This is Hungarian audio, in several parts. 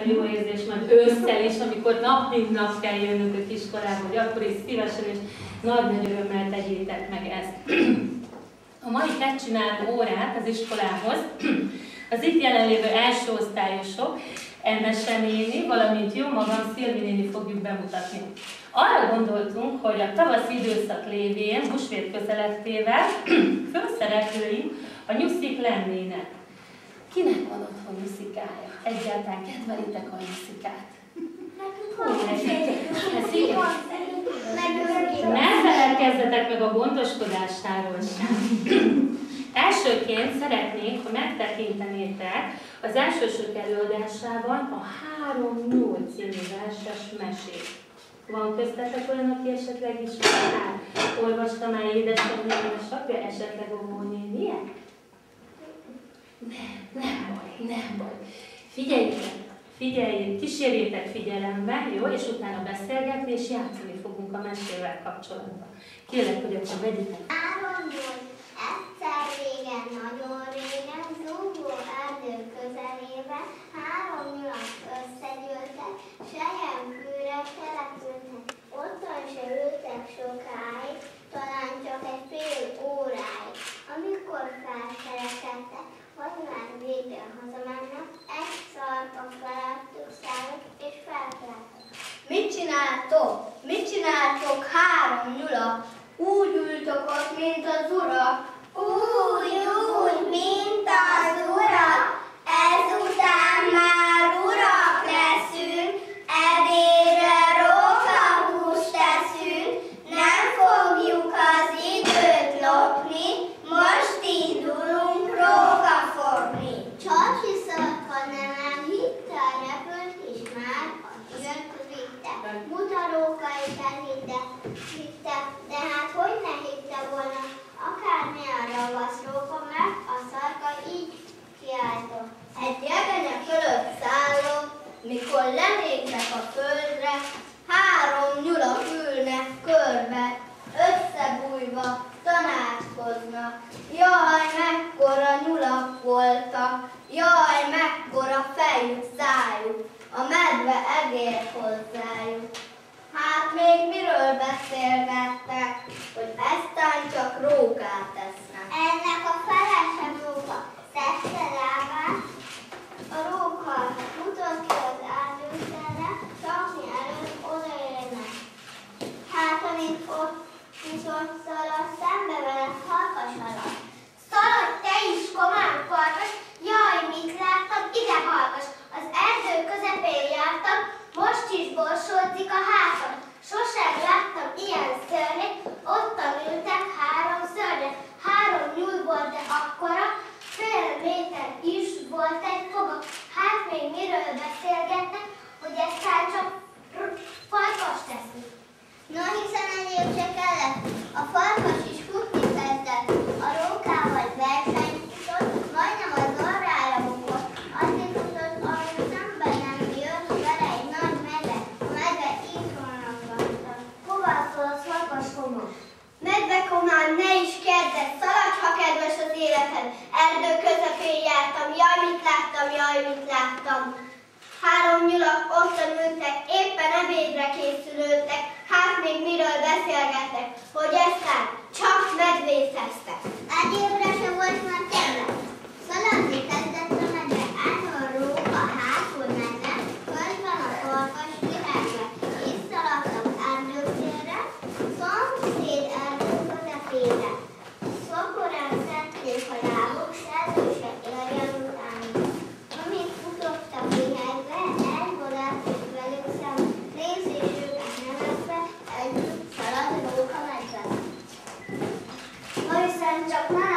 a jó érzés, majd ősszel is, amikor nap mint nap kell jönnötök iskolába, hogy akkor is szívesen és nagy örömmel tegyétek meg ezt. A mai tettcsináló órát az iskolához az itt jelenlévő első osztályosok, Emmese néni, valamint jó magam, Szilvi néni fogjuk bemutatni. Arra gondoltunk, hogy a tavaszi időszak lévén, húsvét közelettével főszereplőink a nyuszik lennének. Kinek van otthon nyuszikája? Egyáltalán kedvelitek a nyuszikát? Ne feledkezzetek meg a gondoskodásáról sem. Elsőként szeretnénk, ha megtekintenétek az elsősök előadásában a 3-8 című verses mesét. Van köztetek olyan, aki esetleg ismer? Olvasta már édesanyja, apja, esetleg óvónénie? Nem baj. Figyeljétek, kísérjétek figyelembe, jó? És utána beszélgetni és játszani fogunk a mesével kapcsolatban. Kérlek, hogy akkor vegyitek. Egyszer régen, nagyon régen, zúgó erdő közelében 3 nyulak összegyűltek, selyemkőre települtek. Otthon se ültek sokáig, talán csak egy fél óráig. Amikor felkerekedtek, hogy már végül hazamennek, egy szarka felettük szállott és felkeltek. Mit csináltok, 3 nyulak? Úgy ültök ott, mint az urak. Úgy, mint az urak, ezután már urak leszünk, ebédre rókahúst teszünk, nem fogjuk az időt lopni, most indulunk rókafogni. Csacsi szarka nem elhitte, repült és már jött vitte. Mutarókait elhitte, de hát hogy ne hitte volna, akármilyen ravasz róka meg, a szarka így kiáltott. Egy jegenya fölött szállok, mikor lelépnek a földre, 3 nyulak ülnek körbe, összebújva tanácskoznak. Jaj, mekkora nyulak voltak, jaj, mekkora fejük, szájuk, a medve egér hozzájuk. Hát még miről beszélgettek, hogy eztán csak rókát tesznek. Ennek a fele sem róka, szedte lábát, a róka futott ki az erdőszerre, csak mielőtt odaérnek. Hát amint ott viszont szalad, szembe vele farkas alatt. Szaladj te is, komám farkas, jaj, mit láttam, ide hallgass, az erdő közepén jártam, most is borsódzik a házam. Sosem láttam ilyen szörnyet, ottan ültek 3 szörnyet. 3 nyúl volt, de akkora, fél méter is volt egy foga. Hát még miről beszélgetnek, hogy eztán csak farkas teszik. No, hiszen egyéb se kellett, a farkas is futni kezdett, a rókával versenyt futott, majdnem az orrára bukott. Azért futott, ahogy szemben nem jött vele egy nagy medve, a medve így vonalgatta. Hova szólsz, farkas komám? Medve komám, ne is kérdezz, szaladj, ha kedves az életed. Erdő közepén jártam, jaj, mit láttam. 3 nyulak ottan ültek, éppen ebédre készülődtek, hát még miről beszélgettek, hogy eztán csak medvészeztek. Egyébre se volt már kedve. Szaladni kezdett a medve, állva a róka, hátul medve, közben a farkas virágba. Visszaladtak erdőtérre, szomszéd erdő közepére. Szokorán szedték a lábok, szellő se érjen utánuk. Amint futottak vihegybe, elvadásztott velük szemben, nézz és őket nevezve, együtt szalad róka medve. Ma hiszen csak ne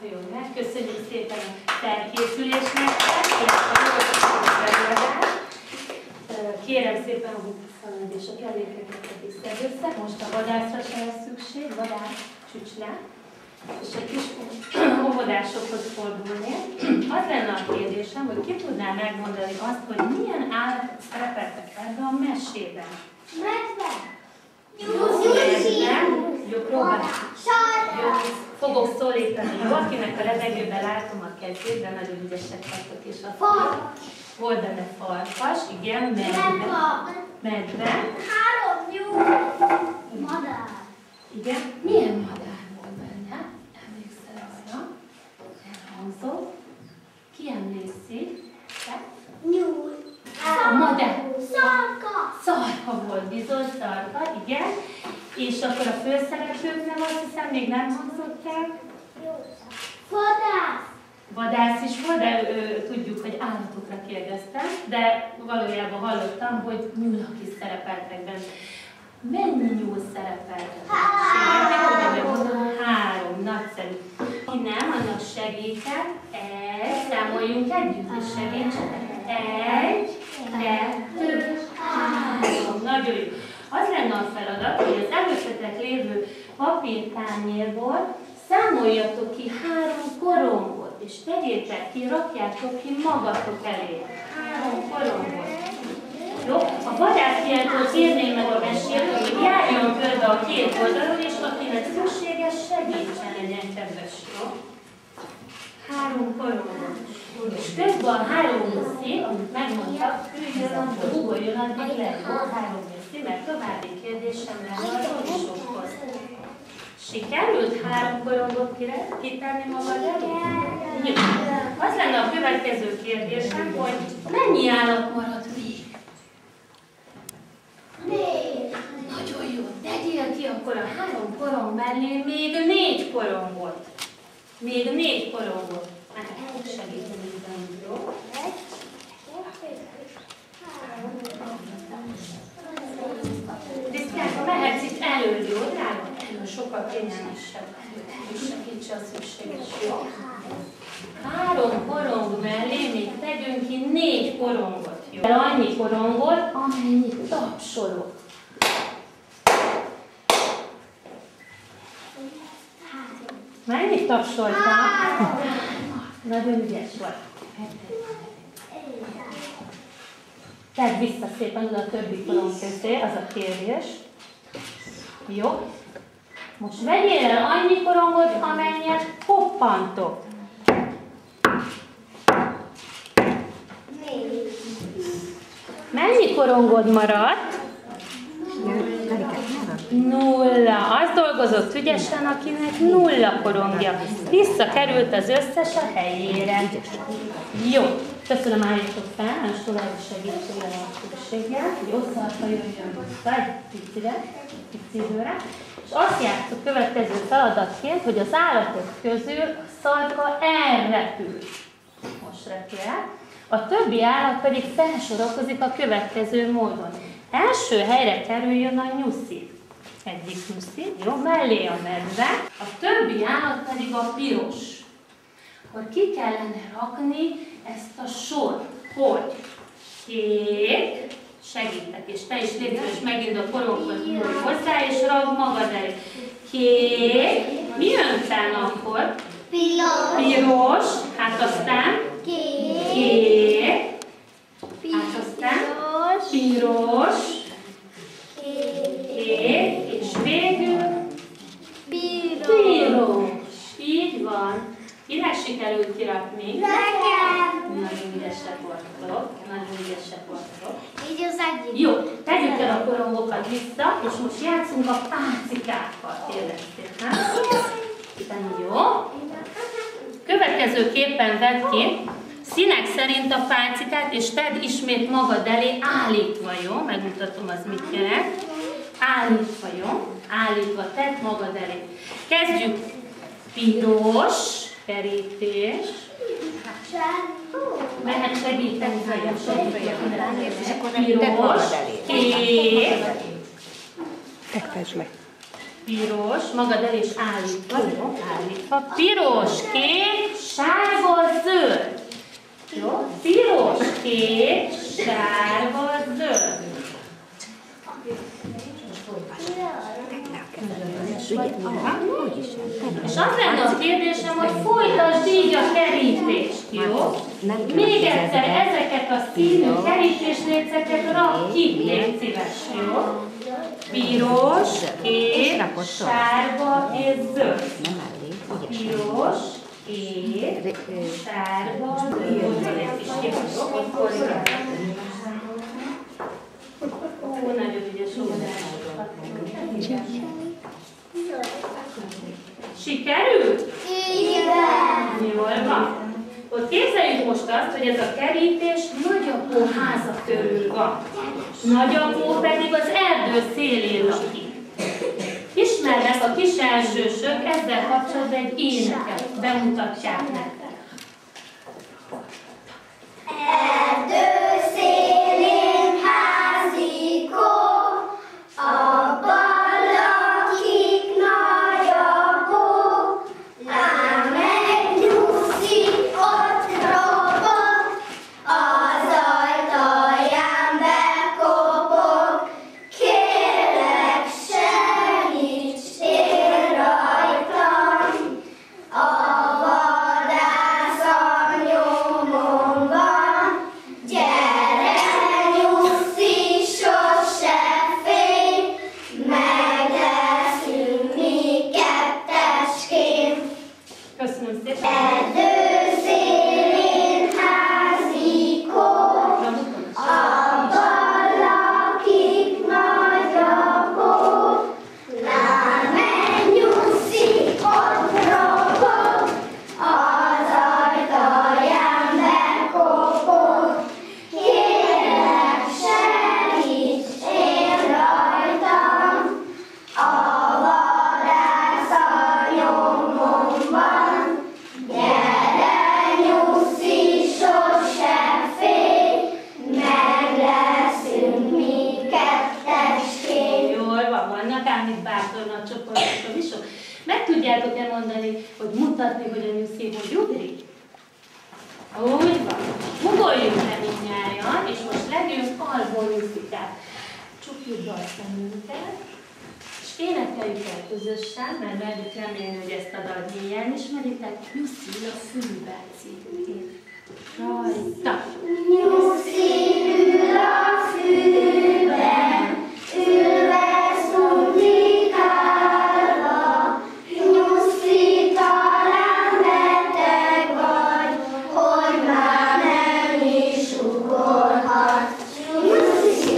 sarkoljon meg. Köszönjük szépen a felkészülésnek, illetve a előadást. Kérem szépen, hogy szalad és a kellékeket pedig szedd össze. Most a vadászra sem lesz szükség, vadász csücs le. És egy kis óvodásokhoz fordulni. Az lenne a kérdésem, hogy ki tudná megmondani azt, hogy milyen állatok szerepeltek ebben a mesében? Medve. Jó, próbálj. Jó, fogok szólítani. Jó, akinek a levegőben látom a kezét, de nagyon ügyesek vagytok és a Farkas. volt benne farkas, igen, medve. 3 jó. Madár. Igen, milyen madár volt benne? Emlékszel arra? Elhangzott. Ki emlékszik? Nyúl. A madár. Szarka. Szarka volt, bizony, szarka, igen. És akkor a főszereplők nem, azt hiszem, még nem hangzott el? Vadász. Vadász is volt, de tudjuk, hogy állatokra kérdeztem, de valójában hallottam, hogy nyulak is szerepeltek benne. Mennyi nyúl szerepeltek? 3, nagyszerű. Ki nem, annak segítek. Számoljunk együtt, és segítsetek. 1, 2, 3. Nagyon jó. Az lenne a feladat, hogy az előttetek lévő papírtányérból számoljatok ki 3 korongot, és tegyétek ki, rakjátok ki magatok elé. 3 korongot. Jó? A vadász ilyenkor kérném meg a mesélőt, hogy járjon körbe a 2 oldalon, és akinek szükséges, segítsen, legyen kedves. Jó? 3 korongot. És közben a 3 misszi, amit megmondtak, ugorjon addig le. 3 misszi, mert további kérdésem lenne a roncsokhoz. Sikerült 3 korongot kitenni magad elé? Jó. Az lenne a következő kérdésem, hogy mennyi állat maradt még? 4. Nagyon jó. Tegyél ki akkor a 3 korong mellé még 4 korongot. Még 4 korongot. Segíteni velünk, jó? 1, 2, 3. Krisztiánka, mehetsz itt elő, jó, drága? Elő sokkal kényelmesebb. És segítse a szükséges, jó? 3 korong mellé még tegyünk ki 4 korongot, jó? Annyi korongot, amennyi tapsolok. Mennyit tapsoltál? Nagyon ügyes vagy. Tedd vissza szépen oda a többi korong közé, az a kérdés. Jó. Most vegyél el annyi korongot, amennyit koppantok. 4. Mennyi korongod maradt? 0. Az dolgozott ügyesen, akinek 0 korongja. Visszakerült az összes a helyére. Jó. Köszönöm, álljatok fel, most további segítségre van szükséggel. Jó, szarka jöjjön vissza egy picire. És azt játszok következő feladatként, hogy az állatok közül a szarka elrepül. Most repül el. A többi állat pedig felsorakozik a következő módon. Első helyre kerüljön a nyuszi. Egyik nyuszi, jó, mellé a medve. A többi állat pedig a piros. Akkor ki kellene rakni ezt a sort, hogy kék, segítek, és te is légy és megint a koronghoz nyúlj hozzá, és ragd magad elé. Kék, mi jön utána akkor? Piros, hát aztán kék, hát aztán piros, kék, és végül piros. Így van. Kinek sikerült kirakni? Nekem! Nagyon ügyesek voltatok. Nagyon ügyesek voltatok. Így az egyik. Jó, tegyük el a korongokat vissza, és most játszunk a pálcikákkal. Kérlek, jó? Következőképpen vedd ki színek szerint a pálcikát, és tedd ismét magad elé állítva, jó? Megmutatom, az mit jelent. Állítva, jó? Állítva, tedd magad elé. Kezdjük. Piros. Kerítés. Mehet segíteni, piros, kék. Fektes meg. piros, magad el és állítva, jó? Állítva. Piros, kék, sárga, zöld. Jó? Piros, kék, sárga, zöld. És az lenne a kérdésem, hogy folytasd így a kerítést, jó? Még egyszer ezeket a színű kerítésléceket rak ki, légy szíves, jó? Piros, kék, sárga és zöld. Piros, kék, sárga, zöld. Ó, nagyon ügyes óvodás. Sikerült? Igen. Jól van. Ott képzeljük most azt, hogy ez a kerítés nagyapó háza körül van. Nagyapó pedig az erdő szélén lakik. Ismernek a kis elsősök, ezzel kapcsolatban egy éneket bemutatják nektek. Erdő szélén házikó, abban lakik nagyapó, lám megnyugszik, ott robog, az ajtaján bekopog. Kérlek, segíts, él rajtam, a vadász a nyomon van. Gyere, nyuszi, sose félj, meg leszünk mi kettesként. Köszönöm szépen! Erdő szélén házikó, abban lakik nagyapó, lám megnyugszik, ott robog, az ajtaján bekopog. Kérlek, segíts, él rajtam, a vadász a nyomon van. Gyere, nyuszi, sose félj, meg leszünk mi kettesként. Jól van, vannak ám itt bátorn a csoportosok. Meg tudjátok-e mondani, hogy mutatni, hogy a nyuszi hogy ugrik? Úgy van. Ugorjunk le mindnyájan, és most legyünk alvó nyuszikát. Csukjuk be a szemünket, és énekeljük el közösen, mert merjük remélni, hogy ezt a dalt mélyen ismeritek. Nyuszi a fűbe címén. Rajta! Nyuszi ül a fűben, ülve szundikálva. Nyuszi, talán beteg vagy, hogy már nem is ugorhat. Nyuszi,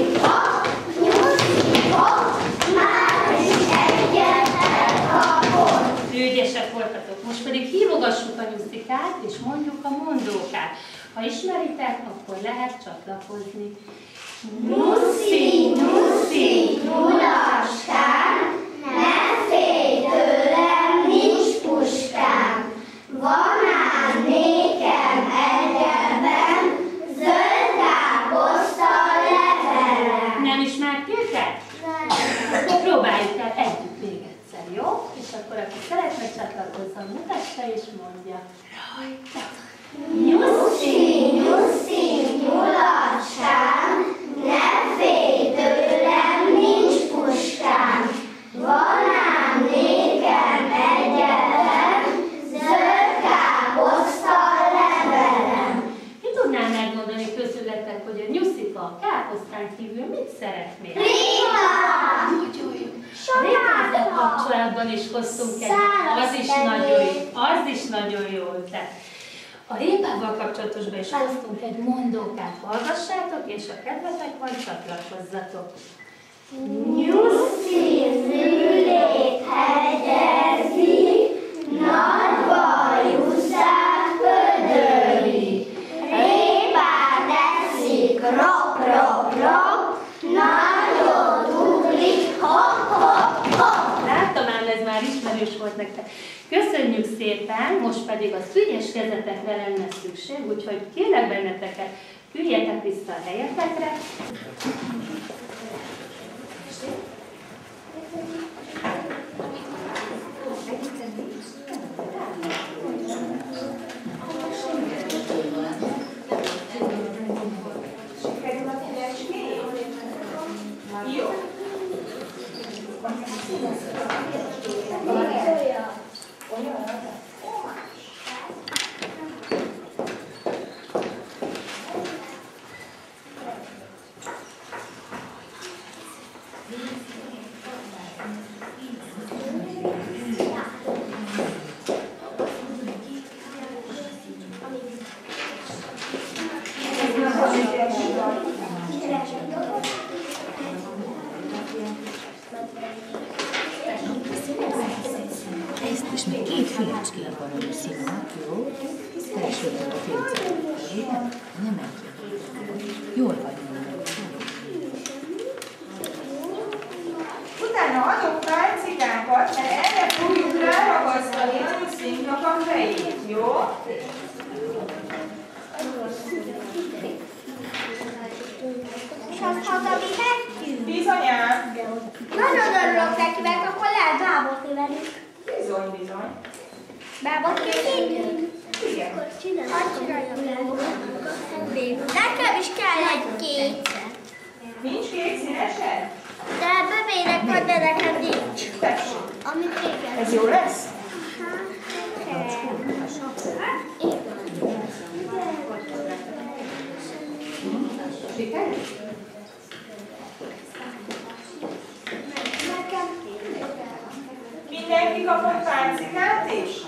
már is egyet elkapott. Ügyesek voltatok. Most pedig hívogassuk a nyuszikát, és mondjuk a mondókát. Ha ismeritek, akkor lehet csatlakozni. Nyuszi, nyuszi, nyulaskám, ne félj tőlem, nincs puskám. Van ám nékem egyebben, zöld káposzta levelem. Nem ismertétek? Próbáljuk el együtt még egyszer, jó? És akkor aki szeretne csatlakozzon, mutassa és mondja. Rajta! Nyuszi, nyuszi, nyulacskám, ne félj tőlem, nincs puskám. Van ám nékem egyebben, zöld káposzta levelem. Ki tudná megmondani közületek, hogy a nyuszifa a káposztán kívül mit szeretnél? Répa! Répával kapcsolatban is hoztunk egy, az is nagyon jó ötlet. A répával kapcsolatosban is hoztunk egy mondókát, hallgassátok, és a kedvetek van, csatlakozzatok. Nyuszi züllét hegyezik, nagy bajuszát pödöli. Répát eszik, rop, rop, rop, nagyot ugrik, hopp, hopp, hopp. Láttam ám, ez már ismerős volt nektek. Köszönjük szépen, most pedig az ügyes kezetekre lenne szükség, úgyhogy kérlek benneteket, üljetek vissza a helyetekre. két félcskének van a színnek, jó? Teljesültek a félcéket. Nem egy. Jól vagy mondani. Utána adok pálcikákat, mert erre fogjuk ráragasztani a színnak a fejét, jó? És azt hazavihetjük? Bizonyám. Nagyon örülök neki, mert akkor lehet bábotni velük. Bizony, bizony. Bábot készítünk? Igen. Azt csináljuk. Nekem is kell egy kék. Nincs kék színesed? De bebének van, de nekem nincs. Tessék. Amit régen. Ez jó lesz? Sikerült? Mindenki kapott pálcikát is?